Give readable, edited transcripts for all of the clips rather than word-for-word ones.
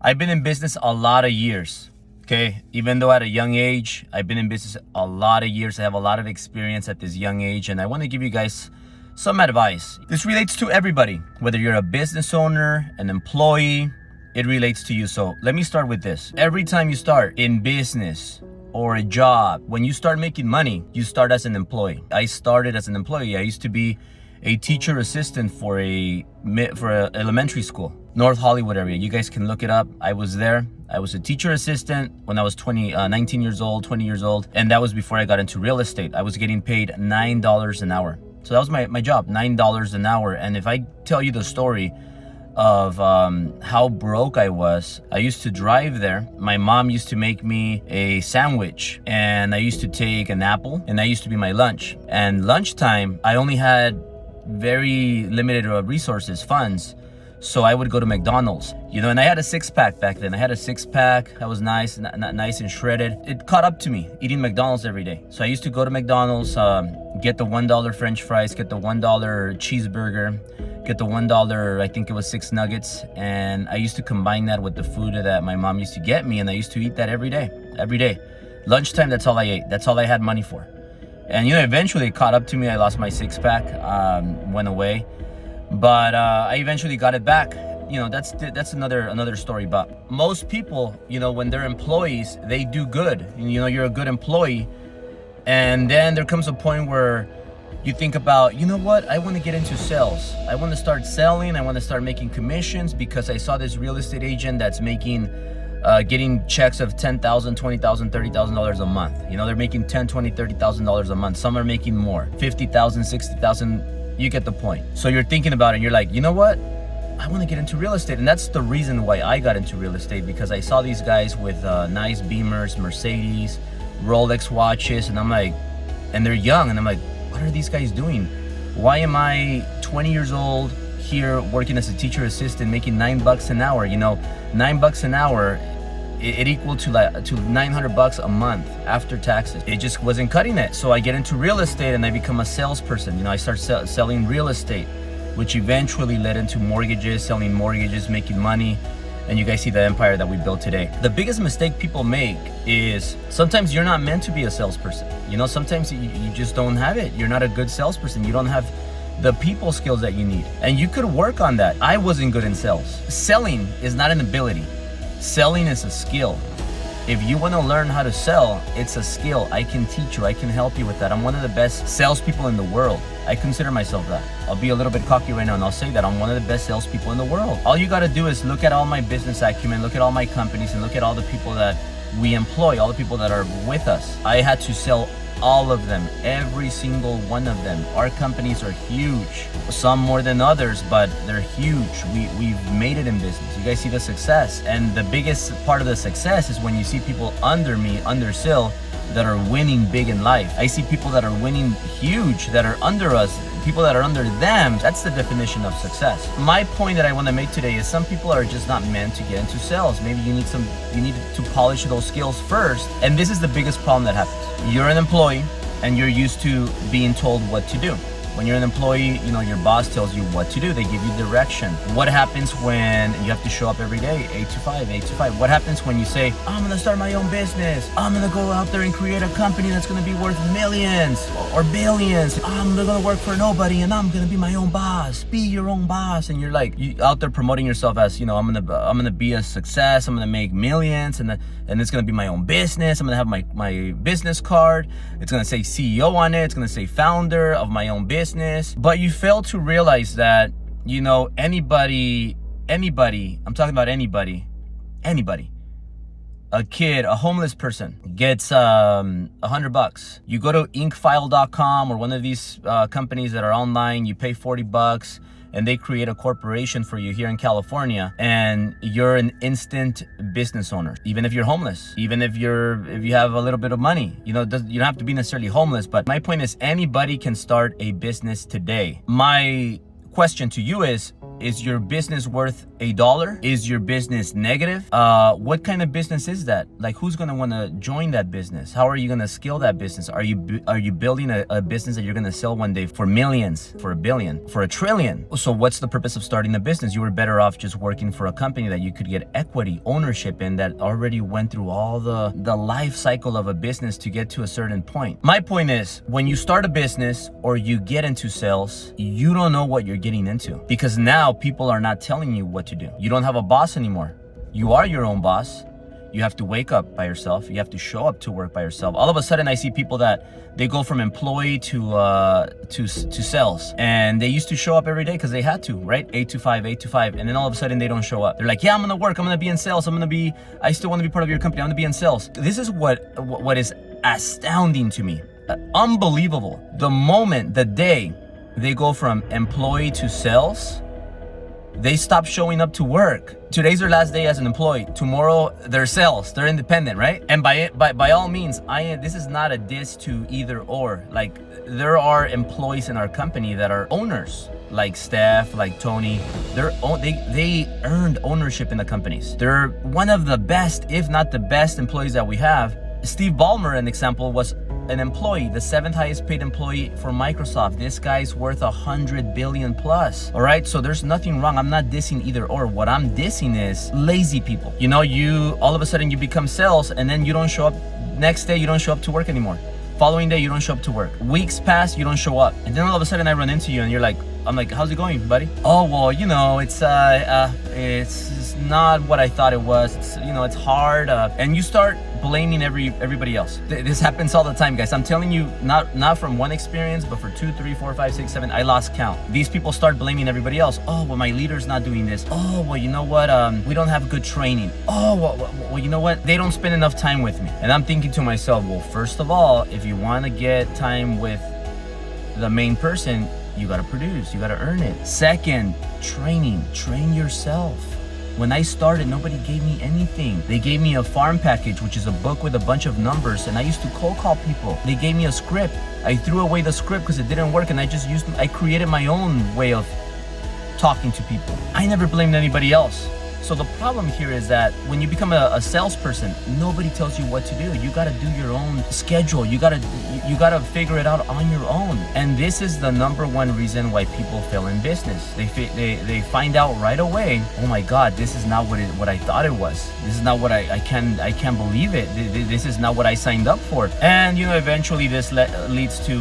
I've been in business a lot of years. Okay, even though at a young age, I've been in business a lot of years. I have a lot of experience at this young age, and I want to give you guys some advice. This relates to everybody, whether you're a business owner, an employee, it relates to you. So let me start with this. Every time you start in business or a job, when you start making money, you start as an employee. I started as an employee. I used to be a teacher assistant for a elementary school, North Hollywood area. You guys can look it up. I was there. I was a teacher assistant when I was 19 years old, 20 years old. And that was before I got into real estate. I was getting paid $9 an hour. So that was my job, $9 an hour. And if I tell you the story of how broke I was, I used to drive there. My mom used to make me a sandwich, and I used to take an apple, and that used to be my lunch. And lunchtime, I only had very limited resources, funds. So I would go to McDonald's, and I had a six-pack back then. I had a six-pack. I was nice and shredded. It caught up to me eating McDonald's every day. So I used to go to McDonald's, get the $1 French fries, get the $1 cheeseburger, get the $1, I think it was 6 nuggets. And I used to combine that with the food that my mom used to get me. And I used to eat that every day. Lunchtime, that's all I ate. That's all I had money for. And eventually it caught up to me. I lost my six-pack, went away. But I eventually got it back. That's another story. But most people, when they're employees, they do good. You're a good employee. And then there comes a point where you think about, what? I want to get into sales. I want to start selling. I want to start making commissions because I saw this real estate agent that's making getting checks of $10,000, $20,000, $30,000 a month. They're making $10,000, $20,000, $30,000 a month. Some are making more, $50,000, $60,000. You get the point. So you're thinking about it and you're like, you know what? I want to get into real estate. And that's the reason why I got into real estate, because I saw these guys with nice Beamers, Mercedes, Rolex watches, and I'm like, and they're young, and I'm like, what are these guys doing? Why am I 20 years old here working as a teacher assistant making $9 an hour? $9 an hour, it equal to $900 a month after taxes. It just wasn't cutting it. So I get into real estate and I become a salesperson. I start selling real estate, which eventually led into mortgages, selling mortgages, making money. And you guys see the empire that we built today. The biggest mistake people make is sometimes you're not meant to be a salesperson. Sometimes you just don't have it. You're not a good salesperson. You don't have the people skills that you need. And you could work on that. I wasn't good in sales. Selling is not an ability. Selling is a skill. If you want to learn how to sell, it's a skill. I can teach you. I can help you with that. I'm one of the best salespeople in the world. I consider myself that. I'll be a little bit cocky right now and I'll say that I'm one of the best salespeople in the world. All you got to do is look at all my business acumen, look at all my companies, and look at all the people that we employ, all the people that are with us. I had to sell all of them, every single one of them. Our companies are huge, some more than others, but they're huge. We've made it in business. You guys see the success. And the biggest part of the success is when you see people under me, under Sil, that are winning big in life. I see people that are winning huge, that are under us, people that are under them. That's the definition of success. My point that I want to make today is some people are just not meant to get into sales. Maybe you need to polish those skills first. And this is the biggest problem that happens. You're an employee and you're used to being told what to do. When you're an employee, your boss tells you what to do. They give you direction. What happens when you have to show up every day, 8 to 5? What happens when you say, I'm going to start my own business. I'm going to go out there and create a company that's going to be worth millions or billions. I'm going to work for nobody and I'm going to be my own boss. Be your own boss. And you're like, you out there promoting yourself as, I'm going to be a success. I'm going to make millions and it's going to be my own business. I'm going to have my business card. It's going to say CEO on it. It's going to say founder of my own business. But you fail to realize that, anybody, I'm talking about anybody, a kid, a homeless person gets $100. You go to inkfile.com or one of these companies that are online, you pay $40 and they create a corporation for you here in California, and you're an instant business owner. Even if you're homeless, even if you have a little bit of money, you don't have to be necessarily homeless. But my point is, anybody can start a business today. My question to you is, Is your business worth $1? Is your business negative? What kind of business is that? Like, who's gonna wanna join that business? How are you gonna scale that business? Are you building a business that you're gonna sell one day for millions, for $1 billion, for $1 trillion? So what's the purpose of starting a business? You were better off just working for a company that you could get equity, ownership in, that already went through all the life cycle of a business to get to a certain point. My point is, when you start a business or you get into sales, you don't know what you're getting into, because now people are not telling you what to do. You don't have a boss anymore. You are your own boss. You have to wake up by yourself. You have to show up to work by yourself. All of a sudden, I see people that they go from employee to sales, and they used to show up every day because they had to, right? 8 to 5, 8 to 5, and then all of a sudden they don't show up. They're like, yeah, I'm gonna work. I'm gonna be in sales. I still want to be part of your company. I'm gonna be in sales. This is what is astounding to me. Unbelievable. The day they go from employee to sales, they stop showing up to work. Today's their last day as an employee. Tomorrow they're sales. They're independent, right? And by all means, this is not a diss to either or. Like, there are employees in our company that are owners, like Steph, like Tony. They earned ownership in the companies. They're one of the best, if not the best, employees that we have. Steve Ballmer, an example, was an employee, the 7th highest paid employee for Microsoft. This guy's worth 100 billion plus. All right, so there's nothing wrong. I'm not dissing either or. What I'm dissing is lazy people. You know, you all of a sudden you become sales, and then you don't show up. Next day you don't show up to work anymore. Following day you don't show up to work. Weeks pass, you don't show up, and then all of a sudden I run into you, and I'm like, how's it going, buddy? Oh, well, you know, it's not what I thought it was. It's hard, and you start blaming everybody else. This happens all the time, guys. I'm telling you, not from one experience, but for 2, 3, 4, 5, 6, 7. I lost count. These people start blaming everybody else. Oh, well, my leader's not doing this. Oh, well, you know what? We don't have good training. Oh, well, you know what? They don't spend enough time with me. And I'm thinking to myself, well, first of all, if you want to get time with the main person, you got to produce. You got to earn it. Second, train yourself. When I started, nobody gave me anything. They gave me a farm package, which is a book with a bunch of numbers, and I used to cold call people. They gave me a script. I threw away the script because it didn't work, and I created my own way of talking to people. I never blamed anybody else. So the problem here is that when you become a salesperson, nobody tells you what to do. You got to do your own schedule. You got to figure it out on your own. And this is the number one reason why people fail in business. They find out right away, oh my God, this is not what I thought it was. This is not what I can't believe it. This is not what I signed up for. And eventually this leads to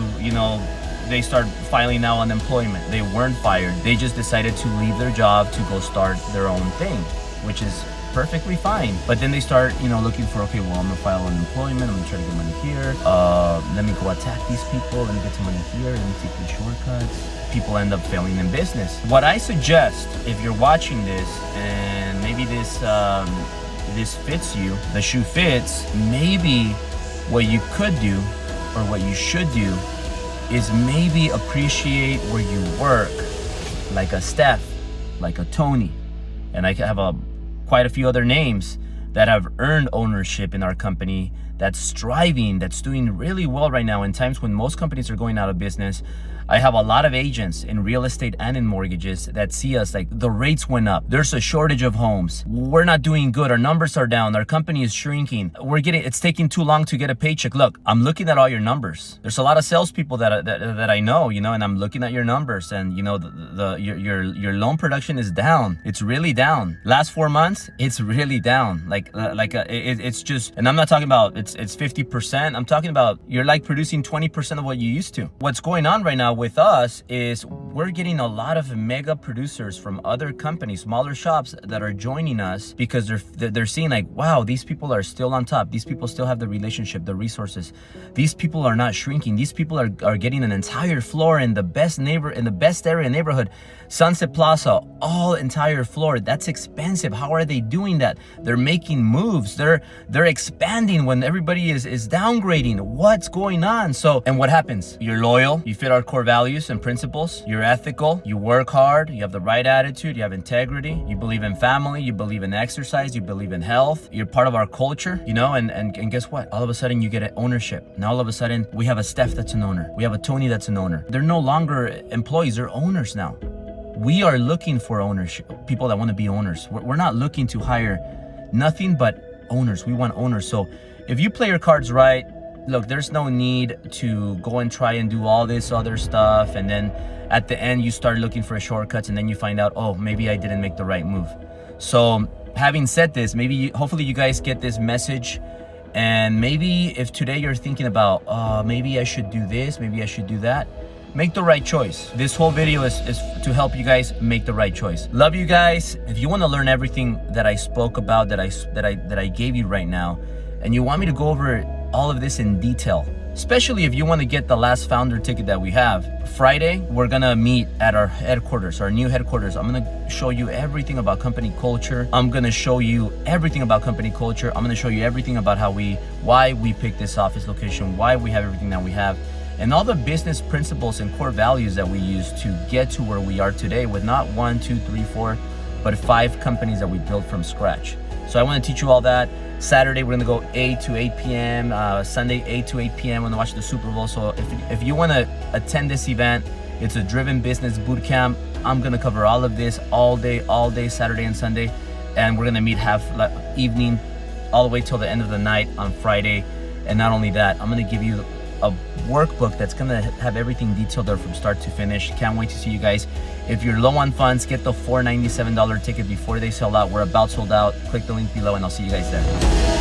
they start filing now unemployment. They weren't fired. They just decided to leave their job to go start their own thing, which is perfectly fine. But then they start, looking for, okay, well, I'm gonna file unemployment. I'm gonna try to get money here. Let me go attack these people. Let me get some money here. Let me take these shortcuts. People end up failing in business. What I suggest, if you're watching this and maybe this fits you, the shoe fits, maybe what you could do or what you should do is maybe appreciate where you work, like a Steph, like a Tony, and I have quite a few other names that have earned ownership in our company, that's striving, that's doing really well right now in times when most companies are going out of business. I have a lot of agents in real estate and in mortgages that see us like the rates went up. There's a shortage of homes. We're not doing good. Our numbers are down. Our company is shrinking. It's taking too long to get a paycheck. Look, I'm looking at all your numbers. There's a lot of salespeople that I know, and I'm looking at your numbers, and your loan production is down. It's really down. Last 4 months, it's really down. It's just, and I'm not talking about it's 50%. I'm talking about you're like producing 20% of what you used to. What's going on right now with us is we're getting a lot of mega producers from other companies, smaller shops that are joining us because they're seeing like, wow, these people are still on top. These people still have the relationship, the resources. These people are not shrinking. These people are getting an entire floor in the best area neighborhood, Sunset Plaza, all entire floor. That's expensive. How are they doing that? They're making moves. They're expanding when everybody is downgrading. What's going on? So, and what happens? You're loyal. You fit our core values and principles. You're ethical. You work hard. You have the right attitude. You have integrity. You believe in family. You believe in exercise. You believe in health. You're part of our culture, and guess what? All of a sudden you get ownership. Now all of a sudden we have a Steph that's an owner. We have a Tony that's an owner. They're no longer employees. They're owners now. we are looking for ownership, people that want to be owners. We're not looking to hire nothing but owners. We want owners. So if you play your cards right, look, there's no need to go and try and do all this other stuff, and then at the end you start looking for shortcuts, and then you find out, oh, maybe I didn't make the right move. So having said this, hopefully you guys get this message. And maybe if today you're thinking about, maybe I should do this, maybe I should do that, make the right choice. This whole video is to help you guys make the right choice. Love you guys. If you want to learn everything that I spoke about, that I gave you right now, and you want me to go over all of this in detail, especially if you want to get the last founder ticket that we have, Friday, we're gonna meet at our headquarters, our new headquarters. I'm gonna show you everything about company culture. I'm gonna show you everything about company culture. I'm gonna show you everything about why we picked this office location, why we have everything that we have, and all the business principles and core values that we use to get to where we are today with not 1, 2, 3, 4, but 5 companies that we built from scratch. So I want to teach you all that. Saturday, we're gonna go 8 to 8 p.m. Sunday, 8 to 8 p.m. We're gonna watch the Super Bowl. So if you wanna attend this event, it's a driven business boot camp. I'm gonna cover all of this all day, Saturday and Sunday. And we're gonna meet evening all the way till the end of the night on Friday. And not only that, I'm gonna give you a workbook that's gonna have everything detailed there from start to finish. Can't wait to see you guys. If you're low on funds, get the $497 ticket before they sell out. We're about sold out. Click the link below and I'll see you guys there.